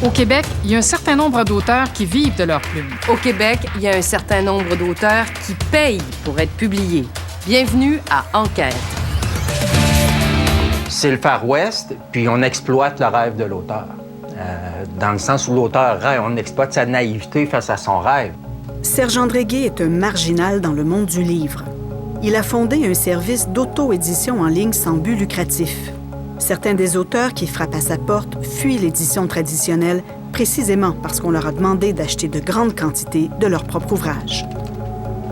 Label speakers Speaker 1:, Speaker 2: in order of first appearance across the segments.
Speaker 1: Au Québec, il y a un certain nombre d'auteurs qui vivent de leur plume.
Speaker 2: Au Québec, il y a un certain nombre d'auteurs qui payent pour être publiés. Bienvenue à Enquête.
Speaker 3: C'est le Far West, puis on exploite le rêve de l'auteur. Dans le sens où l'auteur rêve, on exploite sa naïveté face à son rêve.
Speaker 4: Serge André-Gué est un marginal dans le monde du livre. Il a fondé un service d'auto-édition en ligne sans but lucratif. Certains des auteurs qui frappent à sa porte fuient l'édition traditionnelle précisément parce qu'on leur a demandé d'acheter de grandes quantités de leur propre ouvrage.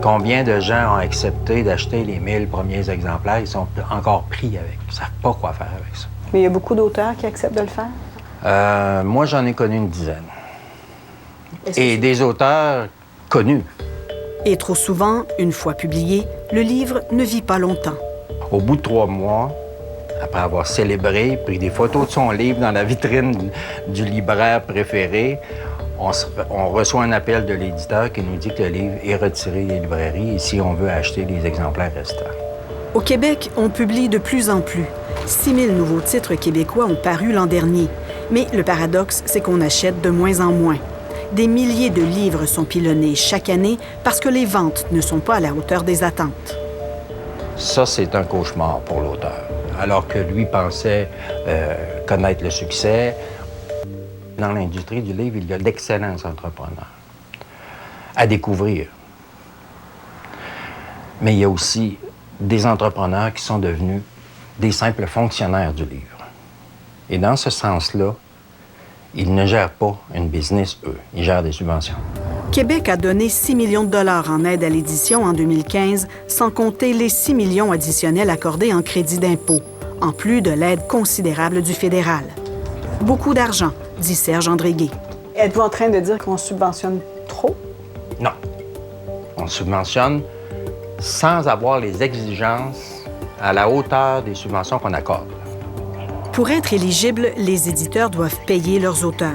Speaker 3: Combien de gens ont accepté d'acheter les 1000 premiers exemplaires? Ils sont encore pris avec. Ils ne savent pas quoi faire avec ça.
Speaker 5: Mais il y a beaucoup d'auteurs qui acceptent de le faire?
Speaker 3: Moi, j'en ai connu une dizaine. Et des auteurs connus.
Speaker 4: Et trop souvent, une fois publié, le livre ne vit pas longtemps.
Speaker 3: Au bout de 3 mois, après avoir célébré, pris des photos de son livre dans la vitrine du libraire préféré, on reçoit un appel de l'éditeur qui nous dit que le livre est retiré des librairies et si on veut acheter les exemplaires restants.
Speaker 4: Au Québec, on publie de plus en plus. 6 000 nouveaux titres québécois ont paru l'an dernier. Mais le paradoxe, c'est qu'on achète de moins en moins. Des milliers de livres sont pilonnés chaque année parce que les ventes ne sont pas à la hauteur des attentes.
Speaker 3: Ça, c'est un cauchemar pour l'auteur. Alors que lui pensait connaître le succès. Dans l'industrie du livre, il y a d'excellents entrepreneurs à découvrir. Mais il y a aussi des entrepreneurs qui sont devenus des simples fonctionnaires du livre. Et dans ce sens-là, ils ne gèrent pas une business, eux. Ils gèrent des subventions.
Speaker 4: Québec a donné 6 millions de dollars en aide à l'édition en 2015, sans compter les 6 millions additionnels accordés en crédit d'impôt, en plus de l'aide considérable du fédéral. Beaucoup d'argent, dit Serge André-Gué.
Speaker 5: Êtes-vous en train de dire qu'on subventionne trop?
Speaker 3: Non. On subventionne sans avoir les exigences à la hauteur des subventions qu'on accorde.
Speaker 4: Pour être éligibles, les éditeurs doivent payer leurs auteurs.